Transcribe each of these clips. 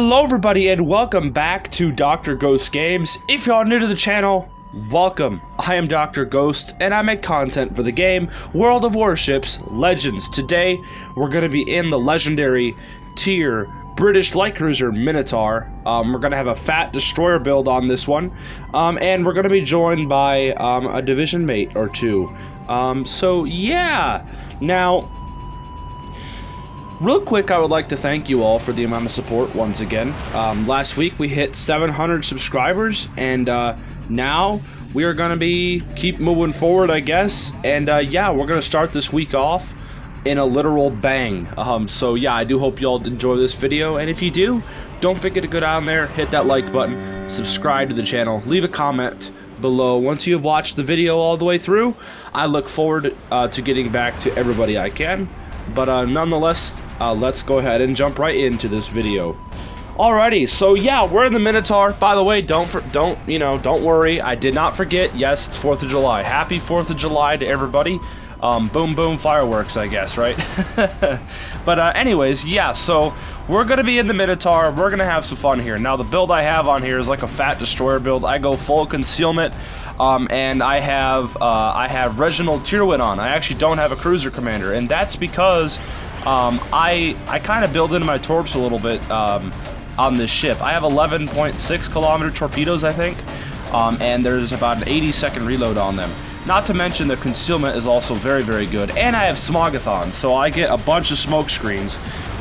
Hello everybody and welcome back to Dr. Ghost Games. If y'all are new to the channel, welcome. I am Dr. Ghost and I make content for the game World of Warships Legends. Today we're going to be in the legendary tier British light cruiser Minotaur. We're going to have a fat destroyer build on this one, and we're going to be joined by a division mate or two. So yeah, now real quick, I would like to thank you all for the amount of support once again. Last week we hit 700 subscribers, and now we are going to keep moving forward, I guess. And yeah, we're going to start this week off in a literal bang. So yeah, I do hope you all enjoy this video, and if you do, don't forget to go down there, hit that like button, subscribe to the channel, leave a comment below once you have watched the video all the way through. I look forward to getting back to everybody I can. But nonetheless, let's go ahead and jump right into this video. Alrighty, so yeah, we're in the Minotaur. By the way, don't worry, I did not forget. Yes, it's 4th of July. Happy 4th of July to everybody. Boom boom fireworks, I guess, right? But anyways, yeah, so we're gonna be in the Minotaur. We're gonna have some fun here. Now the build I have on here is like a fat destroyer build. I go full concealment. And I have Reginald Tyrwin on. I actually don't have a cruiser commander, and that's because I kind of build into my torps a little bit on this ship. I have 11.6 kilometer torpedoes, I think, and there's about an 80-second reload on them. Not to mention the concealment is also very, very good, and I have Smogathon, so I get a bunch of smoke screens,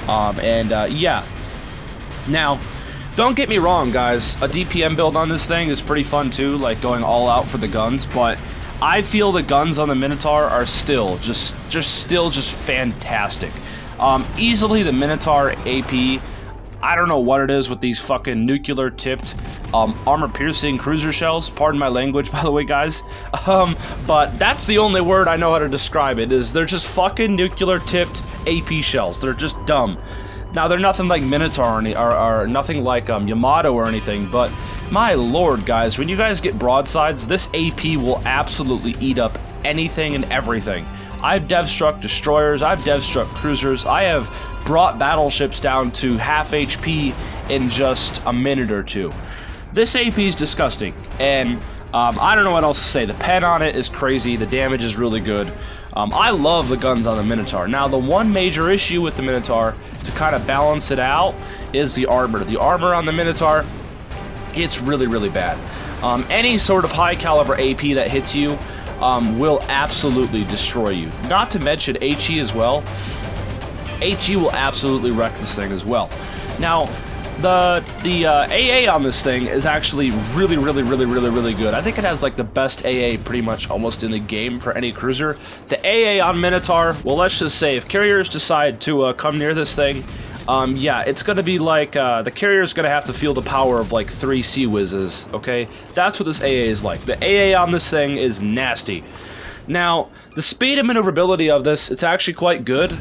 yeah. Now, don't get me wrong, guys, a DPM build on this thing is pretty fun too, like going all out for the guns, but I feel the guns on the Minotaur are still just fantastic. Easily the Minotaur AP, I don't know what it is with these fucking nuclear tipped armor-piercing cruiser shells. Pardon my language, by the way, guys. But that's the only word I know how to describe it, is they're just fucking nuclear tipped AP shells. They're just dumb. Now, they're nothing like Minotaur or nothing like Yamato or anything, but my lord, guys, when you guys get broadsides, this AP will absolutely eat up anything and everything. I've dev-struck destroyers, I've dev-struck cruisers, I have brought battleships down to half HP in just a minute or two. This AP is disgusting, and I don't know what else to say. The pen on it is crazy, the damage is really good. I love the guns on the Minotaur. Now, the one major issue with the Minotaur, to kind of balance it out, is the armor. The armor on the Minotaur, it's really, really bad. Any sort of high caliber AP that hits you will absolutely destroy you. Not to mention HE as well. HE will absolutely wreck this thing as well. Now, the AA on this thing is actually really good. I think it has like the best AA pretty much almost in the game for any cruiser. The AA on Minotaur, well, let's just say if carriers decide to come near this thing, yeah, it's gonna be like the carrier's gonna have to feel the power of like 3 Sea Whizzes, okay? That's what this AA is like. The AA on this thing is nasty. Now, the speed and maneuverability of this, it's actually quite good,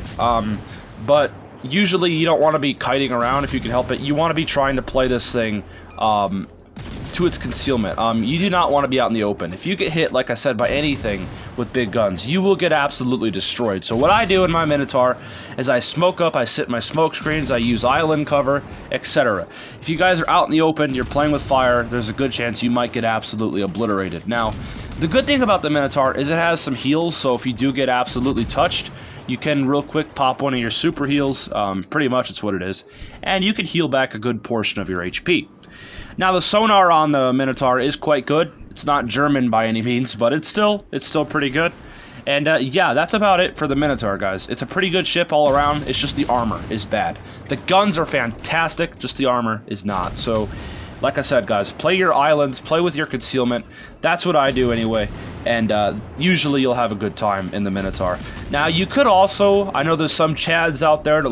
but usually you don't want to be kiting around if you can help it. You want to be trying to play this thing to its concealment. You do not want to be out in the open. If you get hit, like I said, by anything with big guns, you will get absolutely destroyed. So what I do in my Minotaur is I smoke up, I sit my smoke screens, I use island cover, etc. If you guys are out in the open, you're playing with fire, there's a good chance you might get absolutely obliterated. Now, the good thing about the Minotaur is it has some heals, so if you do get absolutely touched, you can real quick pop one of your super heals, pretty much it's what it is, and you can heal back a good portion of your HP. Now the sonar on the Minotaur is quite good. It's not German by any means, but it's still pretty good. And yeah, that's about it for the Minotaur, guys. It's a pretty good ship all around, it's just the armor is bad. The guns are fantastic, just the armor is not. So, like I said, guys, play your islands, play with your concealment. That's what I do anyway, and usually you'll have a good time in the Minotaur. Now, you could also, I know there's some chads out there that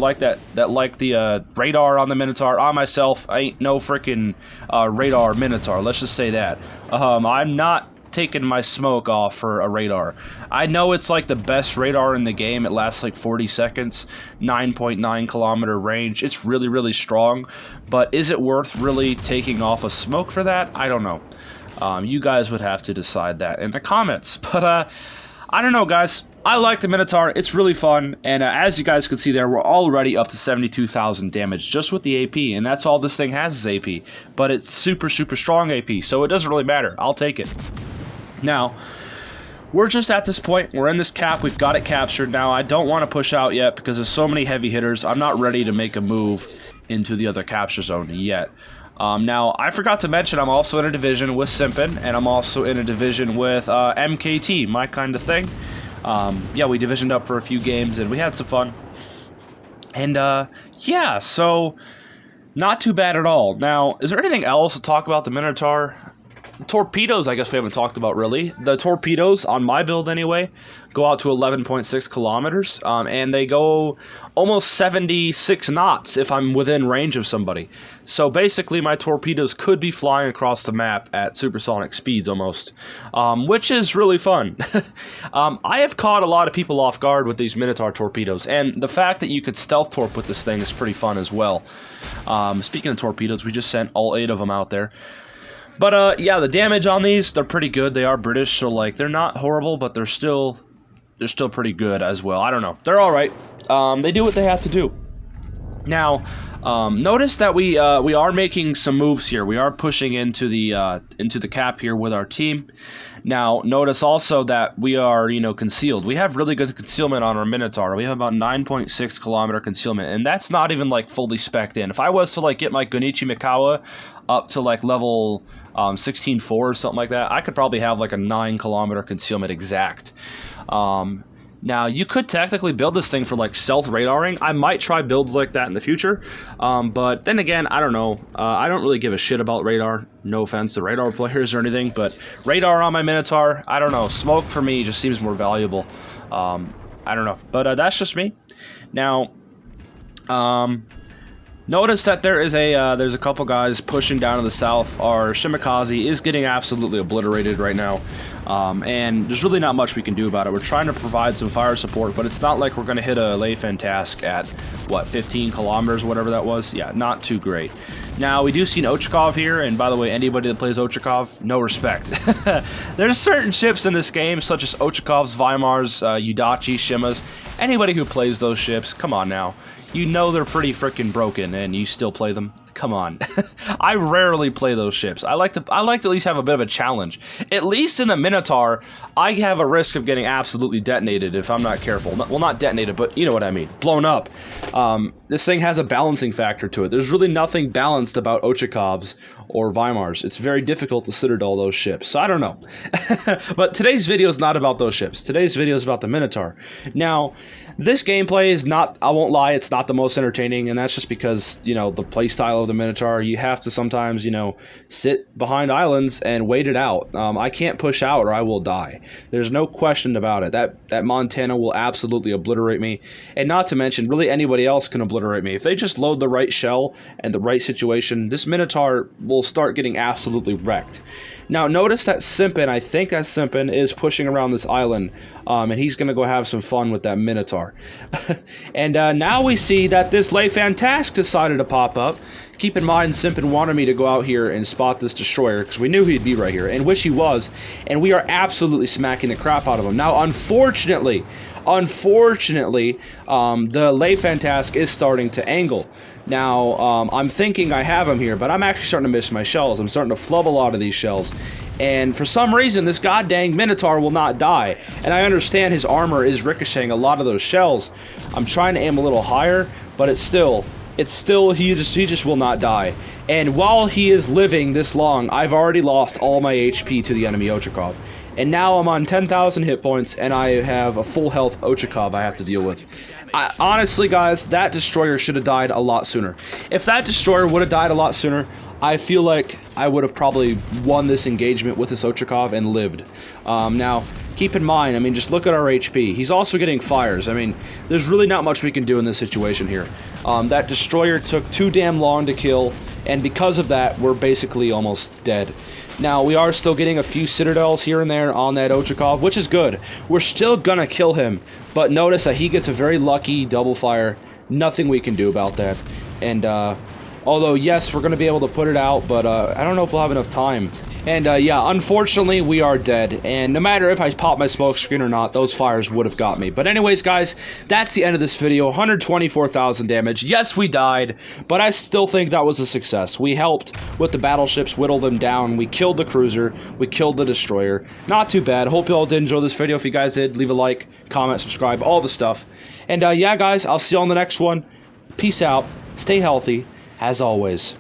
like the radar on the Minotaur. I myself ain't no freaking radar Minotaur. Let's just say that. I'm not taking my smoke off for a radar. I know it's like the best radar in the game. It lasts like 40 seconds, 9.9 kilometer range. It's really strong, but is it worth really taking off a smoke for that? I don't know. You guys would have to decide that in the comments. But I don't know, guys. I like the Minotaur. It's really fun, and as you guys can see there, we're already up to 72,000 damage just with the AP, and that's all this thing has is AP. But it's super, super strong AP, so it doesn't really matter. I'll take it. Now, we're just at this point. We're in this cap. We've got it captured. Now, I don't want to push out yet because there's so many heavy hitters. I'm not ready to make a move into the other capture zone yet. Now, I forgot to mention I'm also in a division with Simpin, and I'm also in a division with MKT, my kind of thing. Yeah, we divisioned up for a few games, and we had some fun. And, yeah, so not too bad at all. Now, is there anything else to talk about the Minotaur? Torpedoes, I guess we haven't talked about really. The torpedoes, on my build anyway, go out to 11.6 kilometers, and they go almost 76 knots if I'm within range of somebody. So basically, my torpedoes could be flying across the map at supersonic speeds almost, which is really fun. I have caught a lot of people off guard with these Minotaur torpedoes, and the fact that you could stealth torp with this thing is pretty fun as well. Speaking of torpedoes, we just sent all 8 of them out there. But, yeah, the damage on these, they're pretty good. They are British, so, like, they're not horrible, but they're still pretty good as well. I don't know. They're all right. They do what they have to do. Now, notice that we are making some moves here. We are pushing into the cap here with our team. Now, notice also that we are, concealed. We have really good concealment on our Minotaur. We have about 9.6 kilometer concealment, and that's not even, like, fully spec'd in. If I was to, like, get my Gonichi Mikawa up to, like, level 16.4 or something like that, I could probably have, like, a 9 kilometer concealment exact. Now, you could technically build this thing for, like, stealth radaring. I might try builds like that in the future, but then again, I don't know. I don't really give a shit about radar. No offense to radar players or anything, but radar on my Minotaur, I don't know. Smoke for me just seems more valuable. I don't know, but that's just me. Now, notice that there's a couple guys pushing down to the south. Our Shimikaze is getting absolutely obliterated right now, and there's really not much we can do about it. We're trying to provide some fire support, but it's not like we're going to hit a Leifan at, what, 15 kilometers, whatever that was? Yeah, not too great. Now, we do see an Ochakov here, and by the way, anybody that plays Ochakov, no respect. There's certain ships in this game, such as Ochakovs, Weimars, Udachi, Shimas. Anybody who plays those ships, come on now. You know they're pretty freaking broken, and you still play them? Come on. I rarely play those ships. I like to at least have a bit of a challenge. At least in the Minotaur, I have a risk of getting absolutely detonated if I'm not careful. Well, not detonated, but you know what I mean. Blown up. This thing has a balancing factor to it. There's really nothing balanced about Ochakovs or Weimars. It's very difficult to citadel those ships. So I don't know. But today's video is not about those ships. Today's video is about the Minotaur. Now, this gameplay is not, I won't lie, it's not the most entertaining, and that's just because, the playstyle of the Minotaur, you have to sometimes, sit behind islands and wait it out. I can't push out or I will die. There's no question about it. That Montana will absolutely obliterate me, and not to mention, really anybody else can obliterate me. If they just load the right shell and the right situation, this Minotaur will start getting absolutely wrecked. Now, notice that Simpin, I think that Simpin is pushing around this island, and he's going to go have some fun with that Minotaur. And now we see that this Leifan decided to pop up. Keep in mind, Simpin wanted me to go out here and spot this destroyer, because we knew he'd be right here, and which he was, and we are absolutely smacking the crap out of him. Now, unfortunately, the Leifan is starting to angle. Now, I'm thinking I have him here, but I'm actually starting to miss my shells. I'm starting to flub a lot of these shells. And for some reason, this goddamn Minotaur will not die. And I understand his armor is ricocheting a lot of those shells. I'm trying to aim a little higher, but he just will not die. And while he is living this long, I've already lost all my HP to the enemy Ochakov. And now I'm on 10,000 hit points, and I have a full health Ochakov I have to deal with. Honestly, guys, that destroyer should have died a lot sooner. If that destroyer would have died a lot sooner, I feel like I would have probably won this engagement with this Ochakov and lived. Now, keep in mind, just look at our HP. He's also getting fires. There's really not much we can do in this situation here. That destroyer took too damn long to kill, and because of that, we're basically almost dead. Now, we are still getting a few citadels here and there on that Ochakov, which is good. We're still gonna kill him, but notice that he gets a very lucky double fire. Nothing we can do about that. And, although, yes, we're gonna be able to put it out, but I don't know if we'll have enough time And yeah, unfortunately, we are dead. And no matter if I pop my smoke screen or not, those fires would have got me. But anyways, guys, that's the end of this video. 124,000 damage. Yes, we died, but I still think that was a success. We helped with the battleships, whittle them down. We killed the cruiser. We killed the destroyer. Not too bad. Hope you all did enjoy this video. If you guys did, leave a like, comment, subscribe, all the stuff. And yeah, guys, I'll see you on the next one. Peace out. Stay healthy, as always.